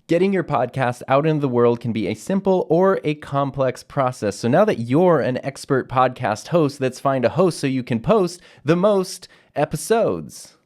Getting your podcast out into the world can be a simple or a complex process. So now that you're an expert podcast host, let's find a host so you can post the most episodes.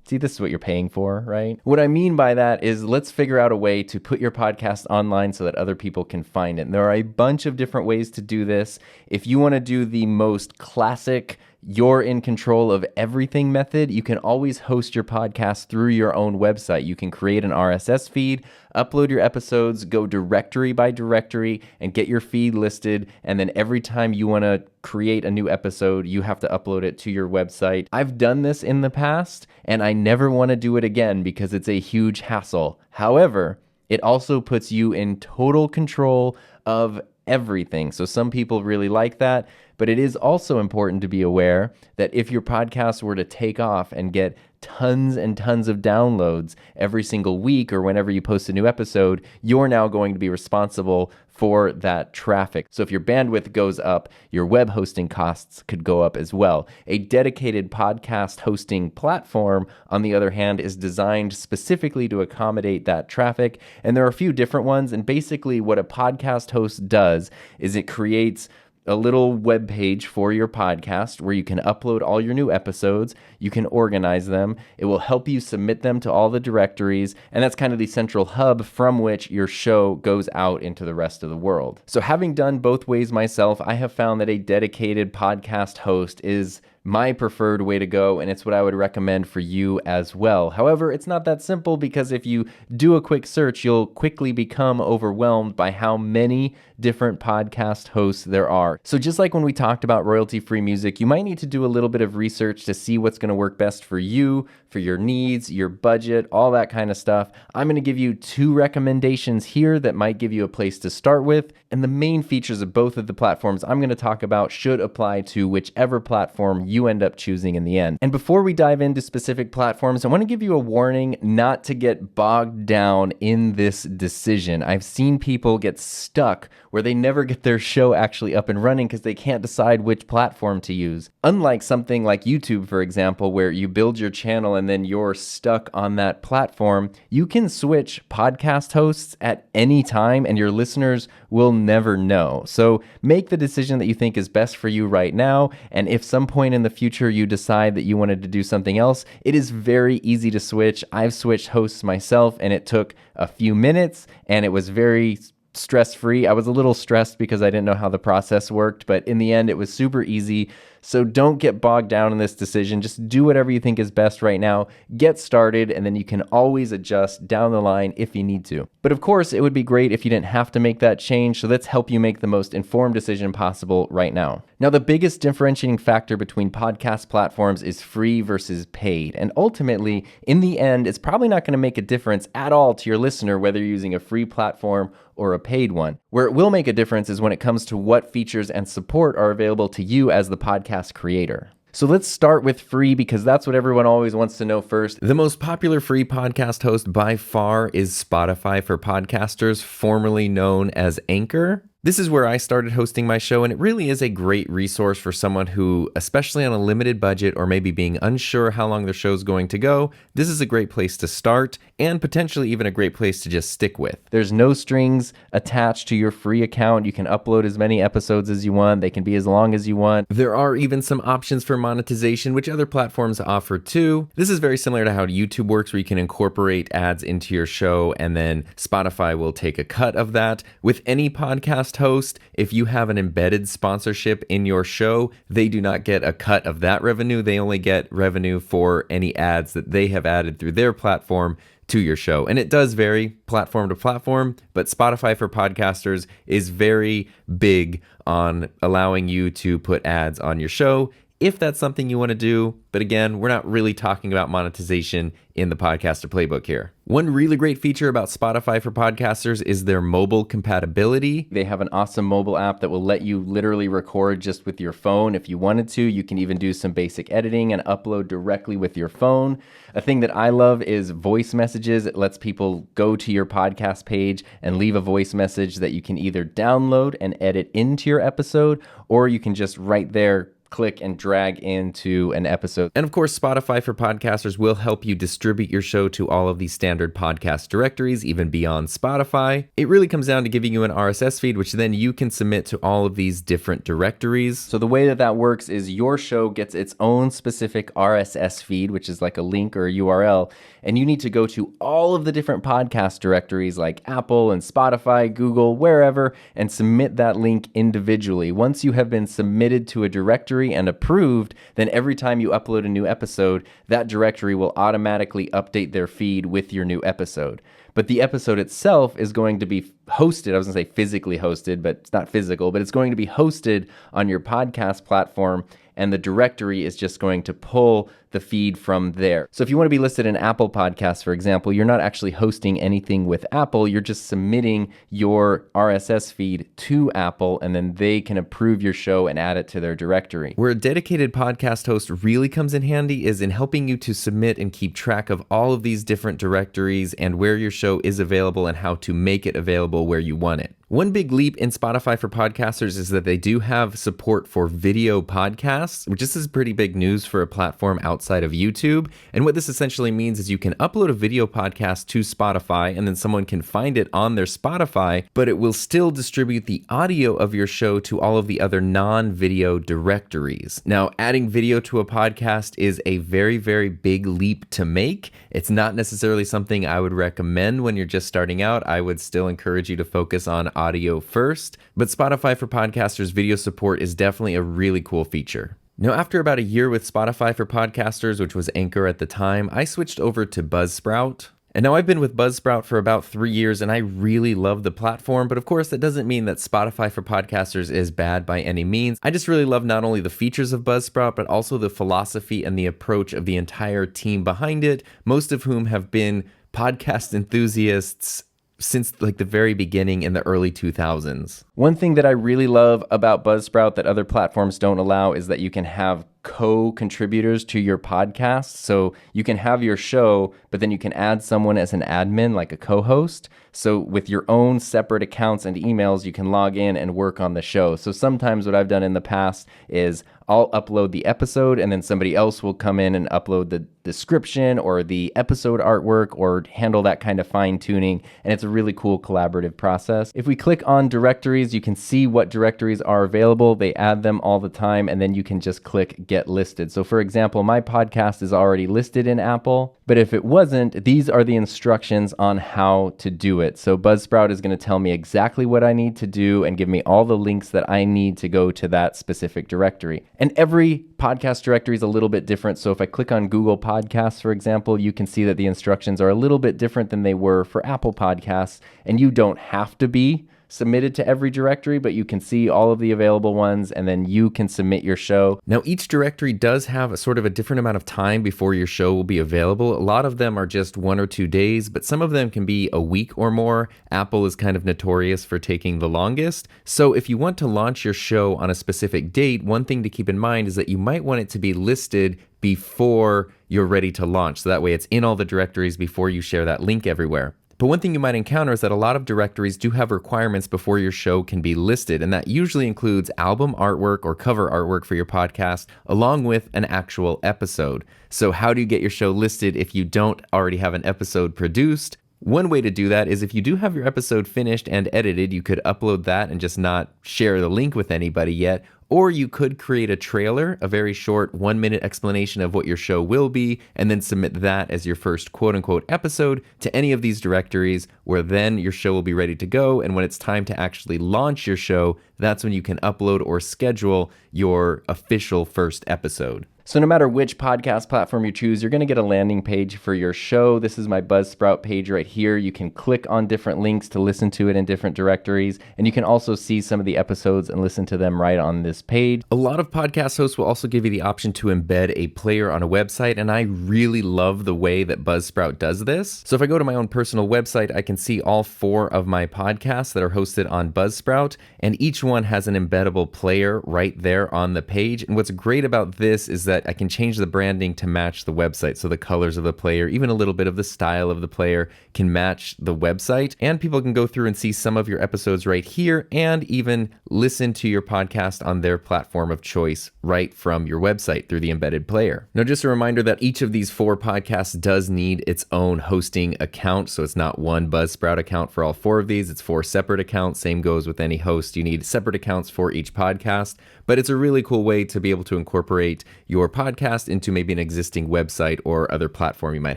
See, this is what you're paying for, right? What I mean by that is let's figure out a way to put your podcast online so that other people can find it. And there are a bunch of different ways to do this. If you want to do the most classic, you're in control of everything method, you can always host your podcast through your own website. You can create an RSS feed, upload your episodes, go directory by directory, and get your feed listed. And then every time you want to create a new episode, you have to upload it to your website. I've done this in the past, and I never want to do it again because it's a huge hassle. However, it also puts you in total control of everything. So some people really like that, but it is also important to be aware that if your podcast were to take off and get tons and tons of downloads every single week or whenever you post a new episode, you're now going to be responsible for that traffic. So if your bandwidth goes up, your web hosting costs could go up as well. A dedicated podcast hosting platform, on the other hand, is designed specifically to accommodate that traffic. And there are a few different ones. And basically what a podcast host does is it creates a little web page for your podcast where you can upload all your new episodes. You can organize them. It will help you submit them to all the directories. And that's kind of the central hub from which your show goes out into the rest of the world. So having done both ways myself, I have found that a dedicated podcast host is my preferred way to go, and it's what I would recommend for you as well. However, it's not that simple because if you do a quick search, you'll quickly become overwhelmed by how many different podcast hosts there are. So just like when we talked about royalty-free music, you might need to do a little bit of research to see what's going to work best for you, for your needs, your budget, all that kind of stuff. I'm going to give you 2 recommendations here that might give you a place to start with, and the main features of both of the platforms I'm going to talk about should apply to whichever platform you end up choosing in the end. And before we dive into specific platforms, I want to give you a warning not to get bogged down in this decision. I've seen people get stuck where they never get their show actually up and running because they can't decide which platform to use. Unlike something like YouTube, for example, where you build your channel and then you're stuck on that platform, you can switch podcast hosts at any time and your listeners will never know. So make the decision that you think is best for you right now. And if some point in the future you decide that you wanted to do something else, it is very easy to switch. I've switched hosts myself and it took a few minutes and it was very stress-free. I was a little stressed because I didn't know how the process worked, but in the end, it was super easy. So don't get bogged down in this decision. Just do whatever you think is best right now. Get started, and then you can always adjust down the line if you need to. But of course, it would be great if you didn't have to make that change, so let's help you make the most informed decision possible right now. Now, the biggest differentiating factor between podcast platforms is free versus paid. And ultimately, in the end, it's probably not going to make a difference at all to your listener whether you're using a free platform or a paid one. Where it will make a difference is when it comes to what features and support are available to you as the podcast creator. So let's start with free because that's what everyone always wants to know first. The most popular free podcast host by far is Spotify for Podcasters, formerly known as Anchor. This is where I started hosting my show, and it really is a great resource for someone who, especially on a limited budget or maybe being unsure how long their show is going to go, this is a great place to start and potentially even a great place to just stick with. There's no strings attached to your free account. You can upload as many episodes as you want. They can be as long as you want. There are even some options for monetization, which other platforms offer too. This is very similar to how YouTube works, where you can incorporate ads into your show and then Spotify will take a cut of that. With any podcast host, if you have an embedded sponsorship in your show, they do not get a cut of that revenue. They only get revenue for any ads that they have added through their platform to your show. And it does vary platform to platform, but Spotify for Podcasters is very big on allowing you to put ads on your show if that's something you want to do. But again, we're not really talking about monetization in the Podcaster Playbook here. One really great feature about Spotify for Podcasters is their mobile compatibility. They have an awesome mobile app that will let you literally record just with your phone if you wanted to. You can even do some basic editing and upload directly with your phone. A thing that I love is voice messages. It lets people go to your podcast page and leave a voice message that you can either download and edit into your episode, or you can just right there click and drag into an episode. And of course, Spotify for Podcasters will help you distribute your show to all of these standard podcast directories, even beyond Spotify. It really comes down to giving you an RSS feed, which then you can submit to all of these different directories. So the way that works is your show gets its own specific RSS feed, which is like a link or a URL, and you need to go to all of the different podcast directories like Apple and Spotify, Google, wherever, and submit that link individually. Once you have been submitted to a directory and approved, then every time you upload a new episode, that directory will automatically update their feed with your new episode. But the episode itself is going to be hosted. I was going to say physically hosted, but it's not physical, but it's going to be hosted on your podcast platform, and the directory is just going to pull the feed from there. So if you want to be listed in Apple Podcasts, for example, you're not actually hosting anything with Apple. You're just submitting your RSS feed to Apple, and then they can approve your show and add it to their directory. Where a dedicated podcast host really comes in handy is in helping you to submit and keep track of all of these different directories and where your show is available and how to make it available where you want it. One big leap in Spotify for Podcasters is that they do have support for video podcasts, which is pretty big news for a platform outside of YouTube. And what this essentially means is you can upload a video podcast to Spotify, and then someone can find it on their Spotify, but it will still distribute the audio of your show to all of the other non-video directories. Now, adding video to a podcast is a very, very big leap to make. It's not necessarily something I would recommend when you're just starting out. I would still encourage you to focus on audio first, but Spotify for Podcasters video support is definitely a really cool feature. Now, after about a year with Spotify for Podcasters, which was Anchor at the time, I switched over to Buzzsprout. And now I've been with Buzzsprout for about 3 years, and I really love the platform. But of course, that doesn't mean that Spotify for Podcasters is bad by any means. I just really love not only the features of Buzzsprout, but also the philosophy and the approach of the entire team behind it, most of whom have been podcast enthusiasts since like the very beginning in the early 2000s. One thing that I really love about Buzzsprout that other platforms don't allow is that you can have co-contributors to your podcast. So you can have your show, but then you can add someone as an admin, like a co-host. So with your own separate accounts and emails, you can log in and work on the show. So sometimes what I've done in the past is I'll upload the episode, and then somebody else will come in and upload the description or the episode artwork or handle that kind of fine tuning. And it's a really cool collaborative process. If we click on directories, you can see what directories are available. They add them all the time, and then you can just click get listed. So for example, my podcast is already listed in Apple, but if it wasn't, these are the instructions on how to do it. So Buzzsprout is going to tell me exactly what I need to do and give me all the links that I need to go to that specific directory. And every podcast directory is a little bit different. So if I click on Google Podcasts, for example, you can see that the instructions are a little bit different than they were for Apple Podcasts. And you don't have to be submitted to every directory, but you can see all of the available ones, and then you can submit your show. Now, each directory does have a sort of a different amount of time before your show will be available. A lot of them are just 1 or 2 days, but some of them can be a week or more. Apple is kind of notorious for taking the longest. So if you want to launch your show on a specific date, one thing to keep in mind is that you might want it to be listed before you're ready to launch. So that way it's in all the directories before you share that link everywhere. But one thing you might encounter is that a lot of directories do have requirements before your show can be listed, and that usually includes album artwork or cover artwork for your podcast, along with an actual episode. So how do you get your show listed if you don't already have an episode produced? One way to do that is if you do have your episode finished and edited, you could upload that and just not share the link with anybody yet. Or you could create a trailer, a very short 1-minute explanation of what your show will be, and then submit that as your first quote-unquote episode to any of these directories, where then your show will be ready to go. And when it's time to actually launch your show, that's when you can upload or schedule your official first episode. So no matter which podcast platform you choose, you're going to get a landing page for your show. This is my Buzzsprout page right here. You can click on different links to listen to it in different directories, and you can also see some of the episodes and listen to them right on this page. A lot of podcast hosts will also give you the option to embed a player on a website, and I really love the way that Buzzsprout does this. So if I go to my own personal website, I can see all 4 of my podcasts that are hosted on Buzzsprout, and each one has an embeddable player right there on the page. And what's great about this is that that I can change the branding to match the website. So the colors of the player, even a little bit of the style of the player can match the website. And people can go through and see some of your episodes right here and even listen to your podcast on their platform of choice right from your website through the embedded player. Now, just a reminder that each of these 4 podcasts does need its own hosting account. So it's not one Buzzsprout account for all 4 of these. It's 4 separate accounts. Same goes with any host. You need separate accounts for each podcast, but it's a really cool way to be able to incorporate your podcast into maybe an existing website or other platform you might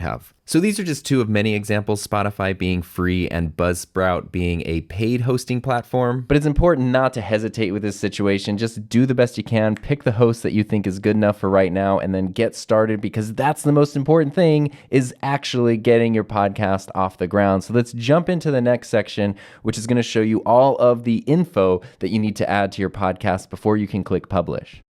have. So these are just 2 of many examples, Spotify being free and Buzzsprout being a paid hosting platform. But it's important not to hesitate with this situation. Just do the best you can, pick the host that you think is good enough for right now, and then get started, because that's the most important thing, is actually getting your podcast off the ground. So let's jump into the next section, which is going to show you all of the info that you need to add to your podcast before you can click publish.